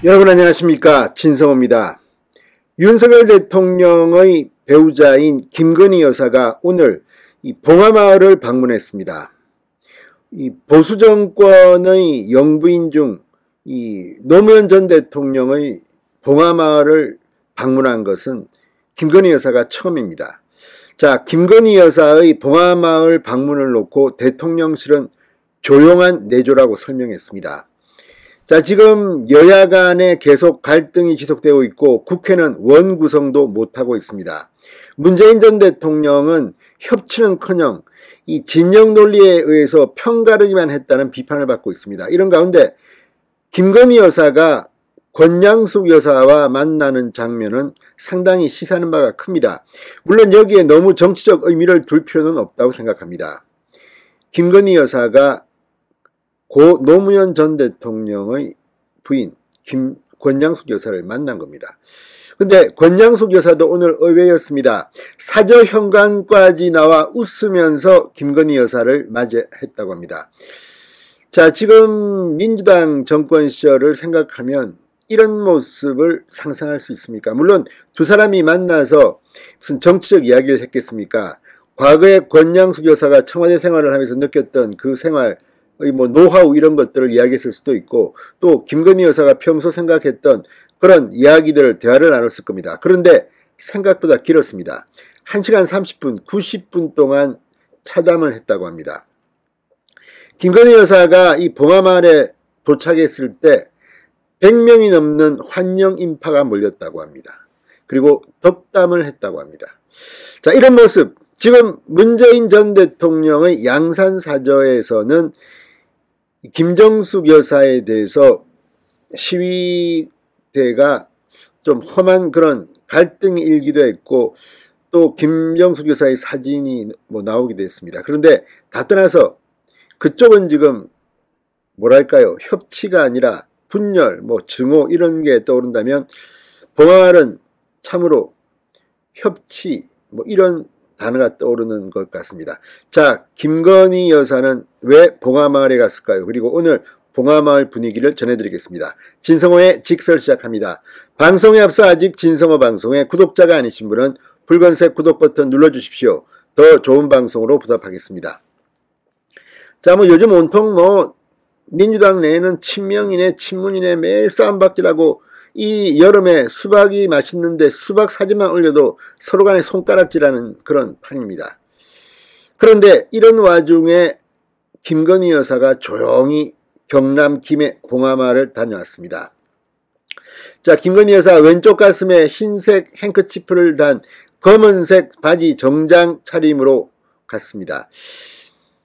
여러분 안녕하십니까, 진성호입니다. 윤석열 대통령의 배우자인 김건희 여사가 오늘 이 봉하마을을 방문했습니다. 이 보수 정권의 영부인 중 이 노무현 전 대통령의 봉하마을을 방문한 것은 김건희 여사가 처음입니다. 자, 김건희 여사의 봉하마을 방문을 놓고 대통령실은 조용한 내조라고 설명했습니다. 자, 지금 여야 간에 계속 갈등이 지속되고 있고 국회는 원구성도 못하고 있습니다. 문재인 전 대통령은 협치는커녕 이 진영 논리에 의해서 편가르기만 했다는 비판을 받고 있습니다. 이런 가운데 김건희 여사가 권양숙 여사와 만나는 장면은 상당히 시사하는 바가 큽니다. 물론 여기에 너무 정치적 의미를 둘 필요는 없다고 생각합니다. 김건희 여사가 고 노무현 전 대통령의 부인 권양숙 여사를 만난 겁니다. 근데 권양숙 여사도 오늘 의외였습니다. 사저 현관까지 나와 웃으면서 김건희 여사를 맞이했다고 합니다. 자, 지금 민주당 정권 시절을 생각하면 이런 모습을 상상할 수 있습니까? 물론 두 사람이 만나서 무슨 정치적 이야기를 했겠습니까? 과거에 권양숙 여사가 청와대 생활을 하면서 느꼈던 그 생활 노하우 이런 것들을 이야기했을 수도 있고, 또 김건희 여사가 평소 생각했던 그런 이야기들을 대화를 나눴을 겁니다. 그런데 생각보다 길었습니다. 1시간 30분, 90분 동안 차담을 했다고 합니다. 김건희 여사가 이 봉하마을에 도착했을 때 100명이 넘는 환영 인파가 몰렸다고 합니다. 그리고 덕담을 했다고 합니다. 자, 이런 모습, 지금 문재인 전 대통령의 양산사저에서는 김정숙 여사에 대해서 시위대가 좀 험한 그런 갈등이 일기도 했고, 또 김정숙 여사의 사진이 나오기도 했습니다. 그런데 다 떠나서 그쪽은 지금 뭐랄까요, 협치가 아니라 분열, 증오 이런 게 떠오른다면 봉하마을은 참으로 협치 이런 단어가 떠오르는 것 같습니다. 자, 김건희 여사는 왜 봉하마을에 갔을까요? 그리고 오늘 봉하마을 분위기를 전해드리겠습니다. 진성호의 직설 시작합니다. 방송에 앞서 아직 진성호 방송에 구독자가 아니신 분은 붉은색 구독 버튼 눌러주십시오. 더 좋은 방송으로 보답하겠습니다. 자, 요즘 온통 민주당 내에는 친명이네 친문이네 매일 싸움박질하고, 이 여름에 수박이 맛있는데 수박 사진만 올려도 서로 간에 손가락질하는 그런 판입니다. 그런데 이런 와중에 김건희 여사가 조용히 경남 김해 봉하마을을 다녀왔습니다. 자, 김건희 여사 왼쪽 가슴에 흰색 행커치프를 단 검은색 바지 정장 차림으로 갔습니다.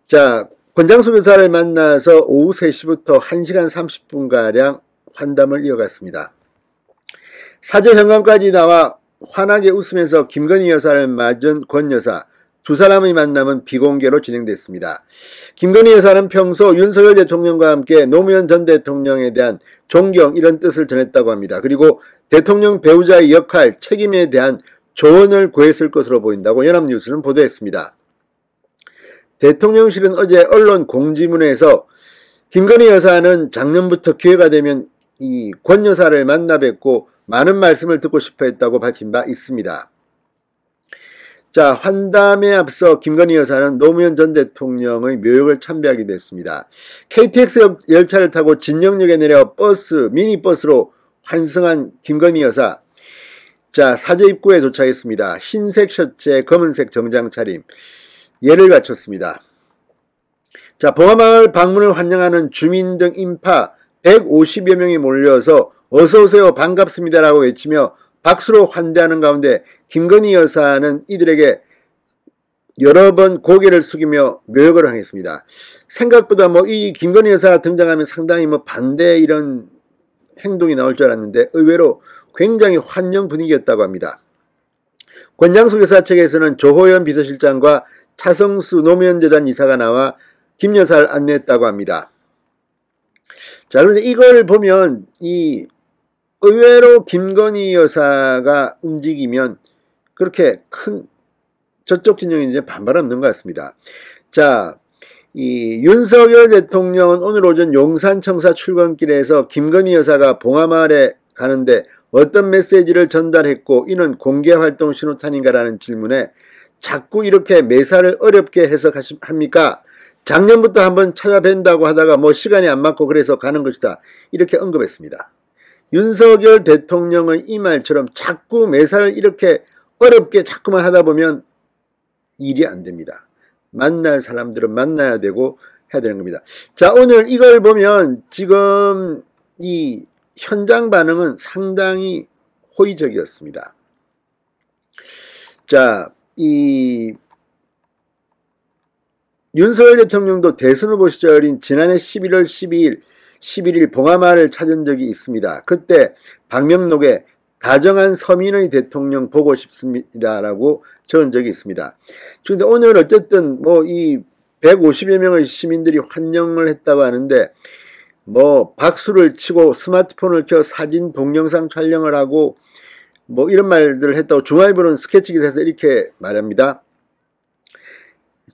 자, 권양숙 여사를 만나서 오후 3시부터 1시간 30분가량 환담을 이어갔습니다. 사저 현관까지 나와 환하게 웃으면서 김건희 여사를 맞은 권 여사, 두 사람의 만남은 비공개로 진행됐습니다. 김건희 여사는 평소 윤석열 대통령과 함께 노무현 전 대통령에 대한 존경 이런 뜻을 전했다고 합니다. 그리고 대통령 배우자의 역할, 책임에 대한 조언을 구했을 것으로 보인다고 연합뉴스는 보도했습니다. 대통령실은 어제 언론 공지문에서 김건희 여사는 작년부터 기회가 되면 이 권 여사를 만나 뵙고 많은 말씀을 듣고 싶어 했다고 밝힌 바 있습니다. 자, 환담에 앞서 김건희 여사는 노무현 전 대통령의 묘역을 참배하기도 했습니다. KTX 열차를 타고 진영역에 내려 미니버스로 환승한 김건희 여사. 자, 사저 입구에 도착했습니다. 흰색 셔츠에 검은색 정장 차림. 예를 갖췄습니다. 자, 봉하마을 방문을 환영하는 주민 등 인파 150여 명이 몰려서 어서오세요 반갑습니다라고 외치며 박수로 환대하는 가운데 김건희 여사는 이들에게 여러 번 고개를 숙이며 묘역을 향했습니다. 생각보다 이 김건희 여사가 등장하면 상당히 반대 이런 행동이 나올 줄 알았는데 의외로 굉장히 환영 분위기였다고 합니다. 권양숙 여사 측에서는 조호연 비서실장과 차성수 노무현재단 이사가 나와 김 여사를 안내했다고 합니다. 자, 그런데 이걸 보면 의외로 김건희 여사가 움직이면 그렇게 큰 저쪽 진영이 이제 반발 없는 것 같습니다. 자, 이 윤석열 대통령은 오늘 오전 용산청사 출근길에서 김건희 여사가 봉하마을에 가는데 어떤 메시지를 전달했고 이는 공개활동 신호탄인가라는 질문에 자꾸 이렇게 매사를 어렵게 해석합니까? 작년부터 한번 찾아뵌다고 하다가 뭐 시간이 안 맞고 그래서 가는 것이다. 이렇게 언급했습니다. 윤석열 대통령은 이 말처럼 자꾸 매사를 이렇게 어렵게 자꾸만 하다 보면 일이 안 됩니다. 만날 사람들은 만나야 되고 해야 되는 겁니다. 자, 오늘 이걸 보면 지금 이 현장 반응은 상당히 호의적이었습니다. 자, 이 윤석열 대통령도 대선 후보 시절인 지난해 11월 11일 봉하마을을 찾은 적이 있습니다. 그때 방명록에 다정한 서민의 대통령 보고 싶습니다라고 적은 적이 있습니다. 그런데 오늘 어쨌든 뭐 이 150여 명의 시민들이 환영을 했다고 하는데 뭐 박수를 치고 스마트폰을 켜 사진 동영상 촬영을 하고 뭐 이런 말들을 했다고 중앙일보는 스케치 기사에서 이렇게 말합니다.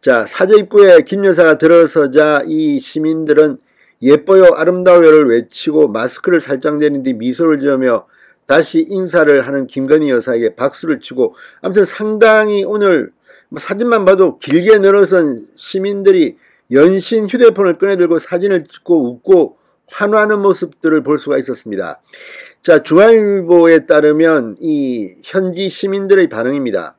자, 사저 입구에 김 여사가 들어서자 이 시민들은 예뻐요 아름다워요를 외치고 마스크를 살짝 내린 뒤 미소를 지으며 다시 인사를 하는 김건희 여사에게 박수를 치고 아무튼 상당히 오늘 사진만 봐도 길게 늘어선 시민들이 연신 휴대폰을 꺼내들고 사진을 찍고 웃고 환호하는 모습들을 볼 수가 있었습니다. 자, 중앙일보에 따르면 이 현지 시민들의 반응입니다.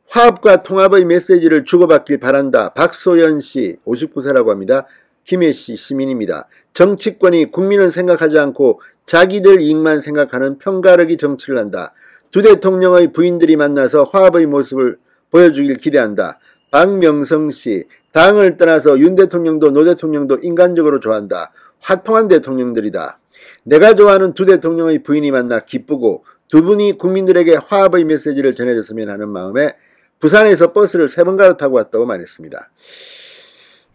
화합과 통합의 메시지를 주고받길 바란다. 박소연 씨 59세라고 합니다. 김해 씨 시민입니다. 정치권이 국민을 생각하지 않고 자기들 이익만 생각하는 편가르기 정치를 한다. 두 대통령의 부인들이 만나서 화합의 모습을 보여주길 기대한다. 박명성 씨 당을 떠나서 윤 대통령도 노 대통령도 인간적으로 좋아한다. 화통한 대통령들이다. 내가 좋아하는 두 대통령의 부인이 만나 기쁘고 두 분이 국민들에게 화합의 메시지를 전해줬으면 하는 마음에 부산에서 버스를 3번 갈아타고 왔다고 말했습니다.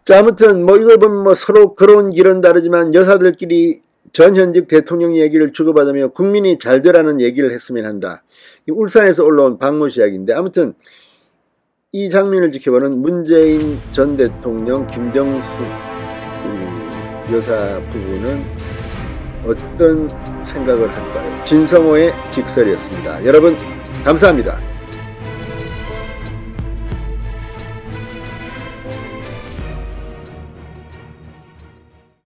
자, 아무튼 뭐 이걸 보면 뭐 서로 걸어온 길은 다르지만 여사들끼리 전현직 대통령 얘기를 주고받으며 국민이 잘 되라는 얘기를 했으면 한다. 이 울산에서 올라온 박모 씨 이야기인데 아무튼 이 장면을 지켜보는 문재인 전 대통령 김정숙 여사 부부는 어떤 생각을 할까요? 진성호의 직설이었습니다. 여러분 감사합니다.